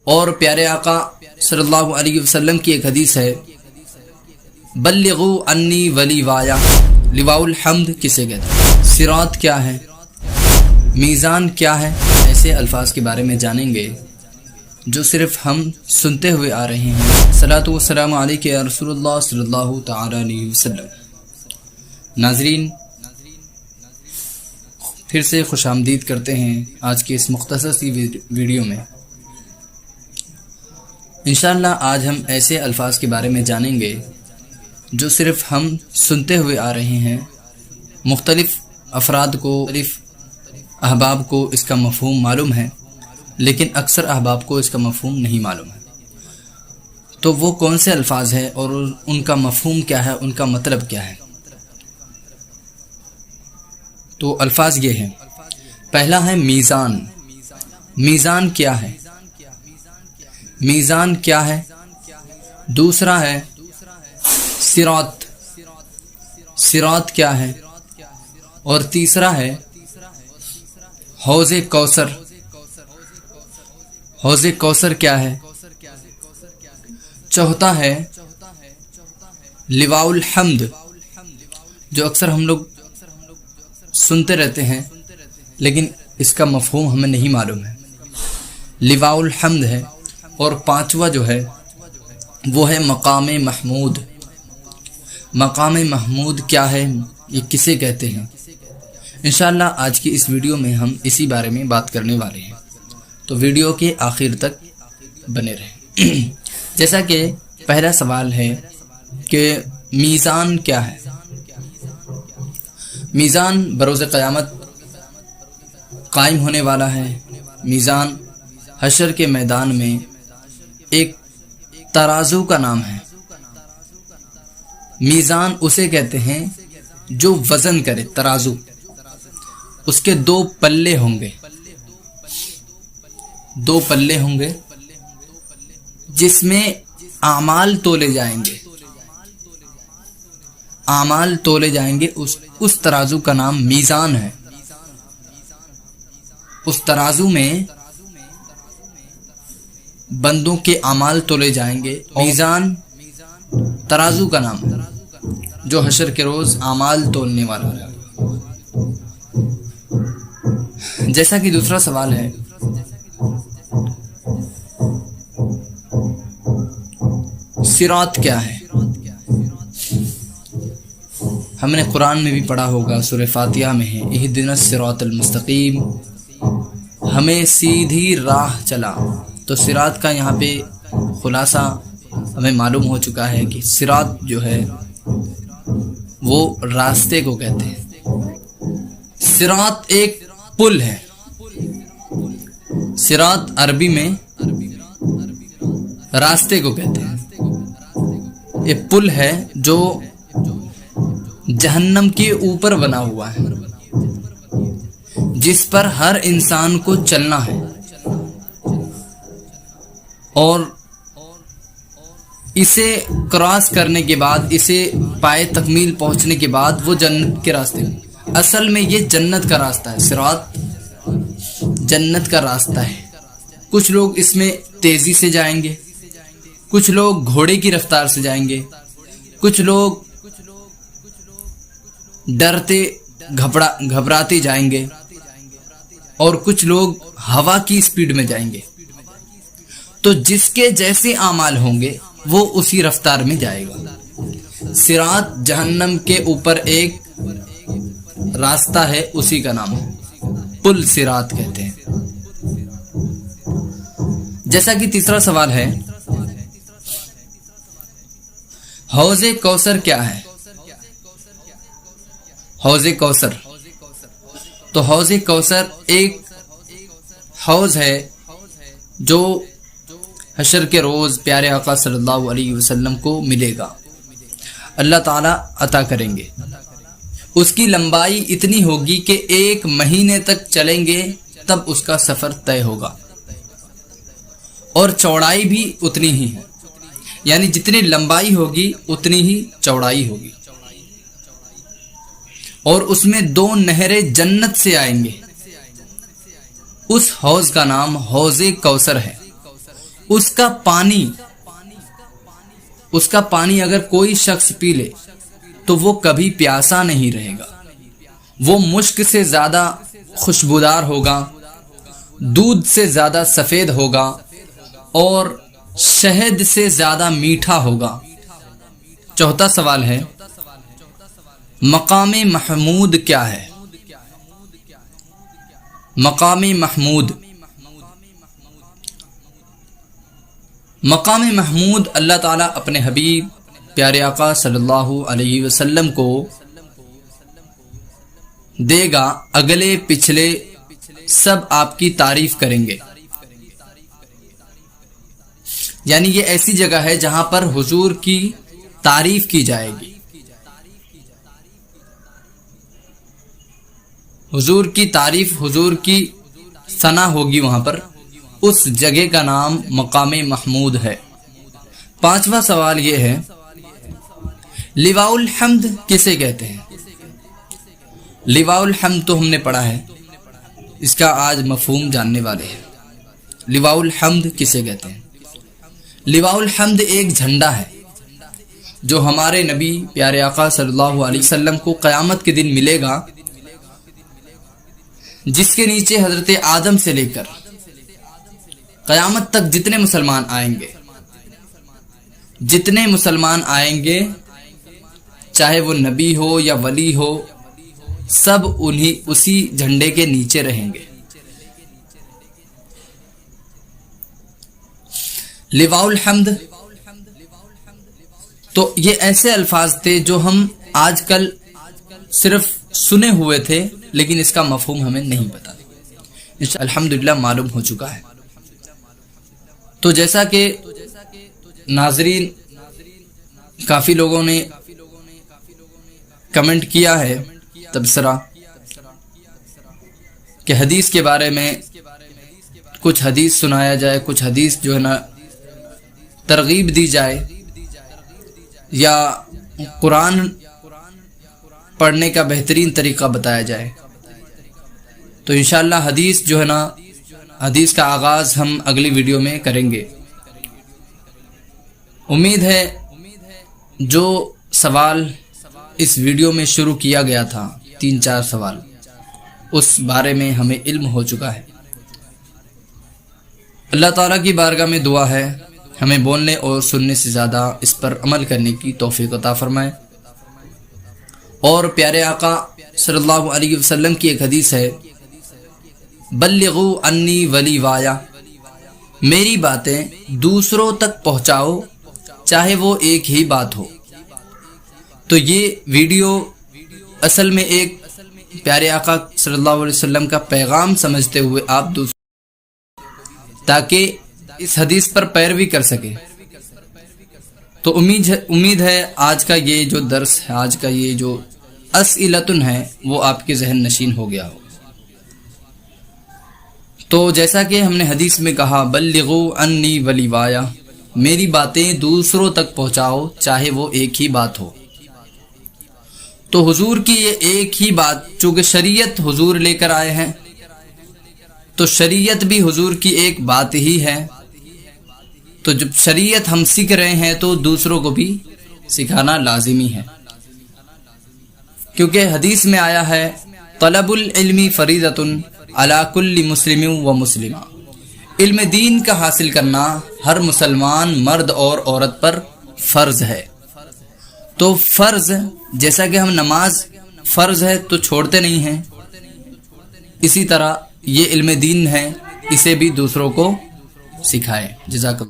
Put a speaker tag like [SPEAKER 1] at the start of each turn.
[SPEAKER 1] اور پیارے آقا صلی اللہ علیہ وسلم کی ایک حدیث ہے، بلغوا انی ولی وایا، لواء الحمد کسے کہتے ہیں، صراط کیا ہے، میزان کیا ہے، ایسے الفاظ کے بارے میں جانیں گے جو صرف ہم سنتے ہوئے آ رہے ہیں۔ صلاۃ و سلام علیک یا رسول اللہ صلی اللہ تعالی علیہ وسلم۔ ناظرین، پھر سے خوش آمدید کرتے ہیں آج کی اس مختصر سی ویڈیو میں۔ انشاءاللہ آج ہم ایسے الفاظ کے بارے میں جانیں گے جو صرف ہم سنتے ہوئے آ رہے ہیں، مختلف افراد کو، مختلف احباب کو اس کا مفہوم معلوم ہے، لیکن اکثر احباب کو اس کا مفہوم نہیں معلوم ہے۔ تو وہ کون سے الفاظ ہیں اور ان کا مفہوم کیا ہے، ان کا مطلب کیا ہے؟ تو الفاظ یہ ہیں، پہلا ہے میزان۔ میزان کیا ہے؟ میزان کیا ہے؟ دوسرا ہے صراط۔ صراط کیا ہے؟ اور تیسرا ہے حوض کوثر۔ حوض کوثر کیا ہے؟ چوتھا ہے لواء الحمد، جو اکثر ہم لوگ سنتے رہتے ہیں لیکن اس کا مفہوم ہمیں نہیں معلوم ہے۔ لواء الحمد ہے۔ اور پانچواں جو ہے وہ ہے مقام محمود۔ مقام محمود کیا ہے، یہ کسے کہتے ہیں؟ انشاءاللہ آج کی اس ویڈیو میں ہم اسی بارے میں بات کرنے والے ہیں، تو ویڈیو کے آخر تک بنے رہیں۔ جیسا کہ پہلا سوال ہے کہ میزان کیا ہے؟ میزان بروز قیامت قائم ہونے والا ہے۔ میزان حشر کے میدان میں ایک ترازو کا نام ہے۔ میزان اسے کہتے ہیں جو وزن کرے، ترازو۔ اس کے دو پلے ہوں گے، دو پلے ہوں گے جس میں اعمال تولے جائیں گے۔ اعمال تولے جائیں گے، اس ترازو کا نام میزان ہے۔ اس ترازو میں بندوں کے اعمال تولے جائیں گے۔ میزان ترازو کا نام ہے جو حشر کے روز اعمال تولنے والا ہے۔ جیسا کہ دوسرا سوال ہے، صراط کیا ہے؟ ہم نے قرآن میں بھی پڑھا ہوگا، سورہ فاتحہ میں ہے، اہدنا الصراط المستقیم، ہمیں سیدھی راہ چلا۔ تو صراط کا یہاں پہ خلاصہ ہمیں معلوم ہو چکا ہے کہ صراط جو ہے وہ راستے کو کہتے ہیں۔ صراط ایک پل ہے۔ صراط عربی میں راستے کو کہتے ہیں۔ یہ پل ہے جو جہنم کے اوپر بنا ہوا ہے، جس پر ہر انسان کو چلنا ہے، اور اسے کراس کرنے کے بعد، اسے پائے تکمیل پہنچنے کے بعد وہ جنت کے راستے میں، اصل میں یہ جنت کا راستہ ہے۔ صراط جنت کا راستہ ہے۔ کچھ لوگ اس میں تیزی سے جائیں گے، کچھ لوگ گھوڑے کی رفتار سے جائیں گے، کچھ لوگ ڈرتے گھبراتے جائیں گے، اور کچھ لوگ ہوا کی سپیڈ میں جائیں گے۔ تو جس کے جیسے اعمال ہوں گے وہ اسی رفتار میں جائے گا۔ صراط جہنم کے اوپر ایک راستہ ہے، اسی کا نام ہے پل، صراط کہتے ہیں۔ جیسا کہ تیسرا سوال ہے، حوض کوثر کیا ہے؟ حوض کوثر، تو حوض کوثر ایک حوض ہے جو حشر کے روز پیارے آقا صلی اللہ علیہ وسلم کو ملے گا، اللہ تعالیٰ عطا کریں گے۔ اس کی لمبائی اتنی ہوگی کہ 1 مہینے تک چلیں گے تب اس کا سفر طے ہوگا، اور چوڑائی بھی اتنی ہی ہے، یعنی جتنی لمبائی ہوگی اتنی ہی چوڑائی ہوگی۔ اور اس میں 2 نہریں جنت سے آئیں گے۔ اس حوض کا نام حوض کوثر ہے۔ اس کا پانی اگر کوئی شخص پی لے تو وہ کبھی پیاسا نہیں رہے گا. وہ مشک سے زیادہ خوشبودار ہوگا، دودھ سے زیادہ سفید ہوگا اور شہد سے زیادہ میٹھا ہوگا. چوتھا سوال ہے مقام محمود کیا ہے؟ مقام محمود اللہ تعالیٰ اپنے حبیب پیارے آقا صلی اللہ علیہ وسلم کو دے گا. اگلے پچھلے سب آپ کی تعریف کریں گے. یعنی یہ ایسی جگہ ہے جہاں پر حضور کی تعریف کی جائے گی. حضور کی تعریف، حضور کی ثنا ہوگی وہاں پر. اس جگہ کا نام مقام محمود ہے. پانچواں سوال یہ ہے لواء الحمد کسے کہتے ہیں؟ لواء الحمد تو ہم نے پڑھا ہے، اس کا آج مفہوم جاننے والے ہیں. لواء الحمد کسے کہتے ہیں؟ لواء الحمد ایک جھنڈا ہے جو ہمارے نبی پیارے آقا صلی اللہ علیہ وسلم کو قیامت کے دن ملے گا، جس کے نیچے حضرت آدم سے لے کر قیامت تک جتنے مسلمان آئیں گے چاہے وہ نبی ہو یا ولی ہو، سب اسی جھنڈے کے نیچے رہیں گے. لواء الحمد تو یہ ایسے الفاظ تھے جو ہم آج کل صرف سنے ہوئے تھے، لیکن اس کا مفہوم ہمیں نہیں پتا. الحمدللہ معلوم ہو چکا ہے. تو جیسا کہ ناظرین کافی لوگوں نے کمنٹ کیا ہے تبصرہ کہ حدیث کے بارے میں کچھ حدیث سنایا جائے، کچھ حدیث جو ہے نا ترغیب دی جائے، یا قرآن پڑھنے کا بہترین طریقہ بتایا جائے. تو انشاءاللہ حدیث جو ہے نا، حدیث کا آغاز ہم اگلی ویڈیو میں کریں گے. امید ہے جو سوال اس ویڈیو میں شروع کیا گیا تھا، 3-4 سوال، اس بارے میں ہمیں علم ہو چکا ہے. اللہ تعالیٰ کی بارگاہ میں دعا ہے ہمیں بولنے اور سننے سے زیادہ اس پر عمل کرنے کی توفیق عطا فرمائے. اور پیارے آقا صلی اللہ علیہ وسلم کی ایک حدیث ہے بلغوا انی ولی وایا، میری باتیں دوسروں تک پہنچاؤ چاہے وہ ایک ہی بات ہو. تو یہ ویڈیو اصل میں ایک پیارے آقا صلی اللہ علیہ وسلم کا پیغام سمجھتے ہوئے آپ تاکہ اس حدیث پر پیروی کر سکے. تو امید ہے آج کا یہ جو درس ہے، آج کا یہ جو اسئلتن ہے، وہ آپ کے ذہن نشین ہو گیا ہو. تو جیسا کہ ہم نے حدیث میں کہا بلغوا انی ولی وایا، میری باتیں دوسروں تک پہنچاؤ چاہے وہ ایک ہی بات ہو. تو حضور کی یہ ایک ہی بات، چونکہ شریعت حضور لے کر آئے ہیں تو شریعت بھی حضور کی ایک بات ہی ہے. تو جب شریعت ہم سیکھ رہے ہیں تو دوسروں کو بھی سکھانا لازمی ہے، کیونکہ حدیث میں آیا ہے طلب العلم فریضۃ علی کل مسلم و مسلمہ، علم دین کا حاصل کرنا ہر مسلمان مرد اور عورت پر فرض ہے. تو فرض جیسا کہ ہم نماز فرض ہے تو چھوڑتے نہیں ہیں، اسی طرح یہ علم دین ہے، اسے بھی دوسروں کو سکھائے. جزاک اللہ.